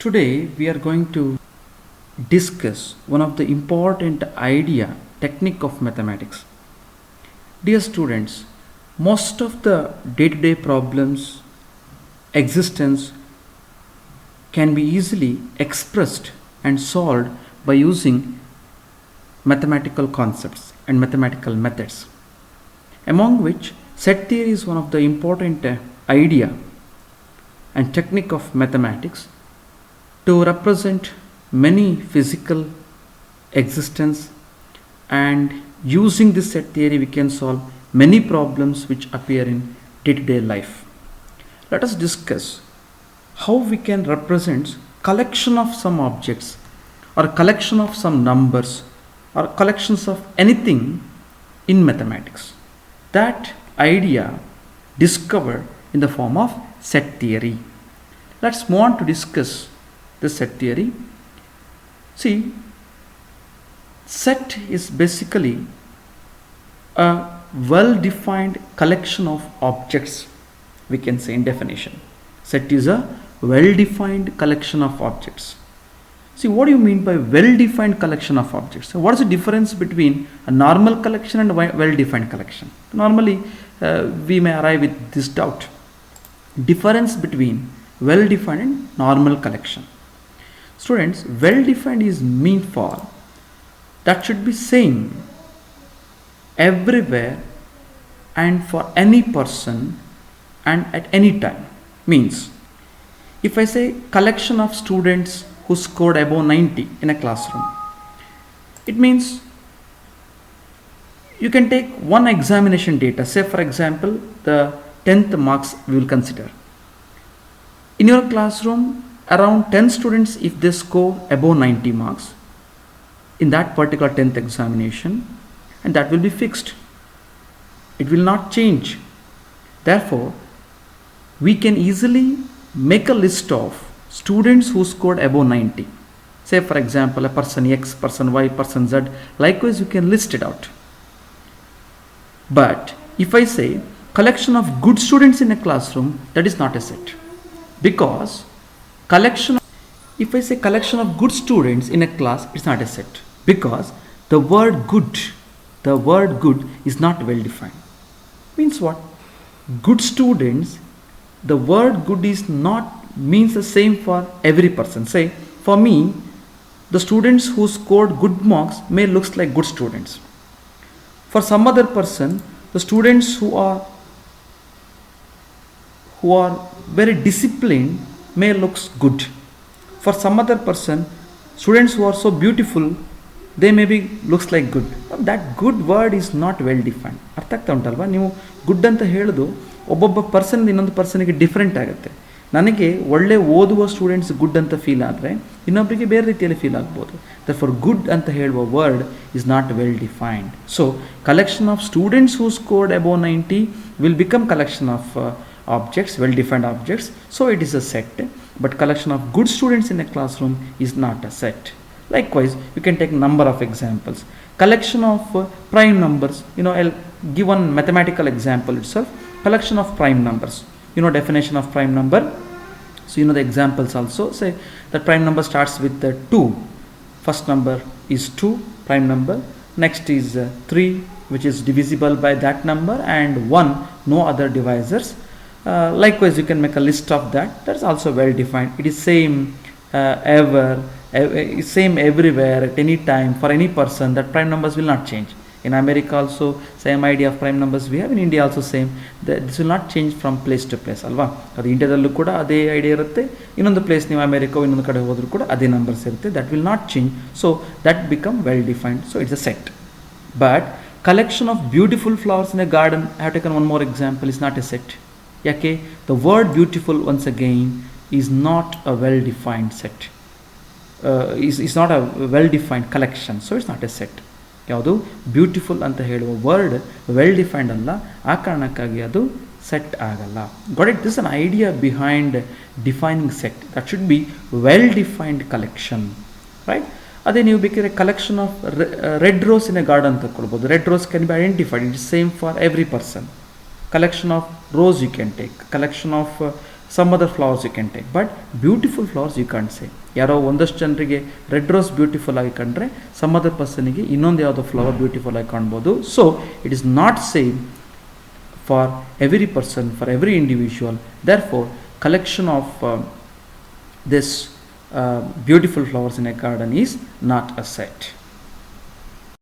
Today we are going to discuss one of the important technique of mathematics. Dear students, most of the day-to-day problems existence can be easily expressed and solved by using mathematical concepts and mathematical methods, among which set theory is one of the important idea and technique of mathematics to represent many physical existence, and using this set theory we can solve many problems which appear in day-to-day life. Let us discuss how we can represent collection of some objects or collection of some numbers or collections of anything in mathematics. That idea discovered in the form of set theory. Let's move on to discuss the set theory. See, set is basically a well-defined collection of objects, we can say in definition. Set is a well-defined collection of objects. See, what do you mean by well-defined collection of objects? So what is the difference between a normal collection and a well-defined collection? Normally, we may arrive with this doubt. Difference between well-defined and normal collection. Students, well-defined is mean for that should be same everywhere and for any person and at any time. Means, if I say collection of students who scored above 90 in a classroom, it means you can take one examination data. Say for example, the 10th marks we will consider. In your classroom, around 10 students, if they score above 90 marks in that particular 10th examination, and that will be fixed. It will not change. Therefore, we can easily make a list of students who scored above 90. Say for example, a person X, person Y, person Z. Likewise, you can list it out. But if I say collection of good students in a classroom, that is not a set. Because if I say collection of good students in a class, it's not a set. Because the word good is not well defined. Means what? Good students, the word good is not means the same for every person. Say, for me, the students who scored good marks may looks like good students. For some other person, the students who are very disciplined may looks good. For some other person, students who are so beautiful, they maybe looks like good. That good word is not well defined. ಅರ್ಥ ಆಗ್ತಾ ಉಂಟಲ್ವಾ? ನೀವು good ಅಂತ ಹೇಳೋದು ಒಬ್ಬೊಬ್ಬ person ಇನ್ನೊಂದು ಪರ್ಸನ್ಗೆ different ಆಗುತ್ತೆ. ನನಗೆ ಒಳ್ಳೆ ಓದುವ ಸ್ಟೂಡೆಂಟ್ಸ್ ಗುಡ್ ಅಂತ ಫೀಲ್ ಆದರೆ ಇನ್ನೊಬ್ಬರಿಗೆ ಬೇರೆ ರೀತಿಯಲ್ಲಿ ಫೀಲ್ ಆಗ್ಬೋದು. Therefore ಗುಡ್ ಅಂತ ಹೇಳುವ word is not well defined. So collection of students who scored above 90 will become collection of objects, well-defined objects. So it is a set. But collection of good students in a classroom is not a set. Likewise, you can take number of examples. Collection of prime numbers. I'll give one mathematical example itself. Collection of prime numbers. Definition of prime number. So the examples also. Say that prime number starts with 2. First number is 2, prime number. Next is 3, which is divisible by that number, and 1, no other divisors. Likewise, you can make a list of that. That's also well defined. It is same same everywhere at any time for any person. That prime numbers will not change. In America also same idea of prime numbers we have. In India also same. This will not change from place to place. ಅಲ್ವಾ? ಅದು ಇಂಡಿಯಾದಲ್ಲೂ ಕೂಡ ಅದೇ idea ಇರುತ್ತೆ. ಇನ್ನೊಂದು place ನೀವು America ಇನ್ನೊಂದು ಕಡೆ ಹೋದರೂ ಕೂಡ ಅದೇ ನಂಬರ್ಸ್ ಇರುತ್ತೆ. That will not change. So that become well defined. So it's a set. But collection of beautiful flowers in a garden, I have taken one more example, is not a set. ಯಾಕೆ? The word beautiful once again is not a well-defined set. Is not a well-defined collection. So it's not a set. ಯಾವುದು beautiful ಅಂತ ಹೇಳುವ word well defined ಅಲ್ಲ, ಆ ಕಾರಣಕ್ಕಾಗಿ ಅದು set ಆಗಲ್ಲ. Got it? This an idea behind defining set. That should be well defined collection, right? ಅದೇ ನೀವು ಬೇಕಿದ್ರೆ collection of red rose in a garden ತಗೊಳ್ಬೋದು. Red rose can be identified. It is same for every person. Collection of rose you can take. Collection of some other flowers you can take, but beautiful flowers you can't say. ಯಾರೋ ಒಂದಷ್ಟು ಜನರಿಗೆ red rose beautiful ಆಗಿ ಕಂಡ್ರೆ some other ಪರ್ಸನಿಗೆ ಇನ್ನೊಂದು ಯಾವುದೋ flower beautiful ಆಗಿ ಕಾಣ್ಬೋದು. So it is not same for every person, for every individual. Therefore collection of this beautiful flowers in a garden is not a set.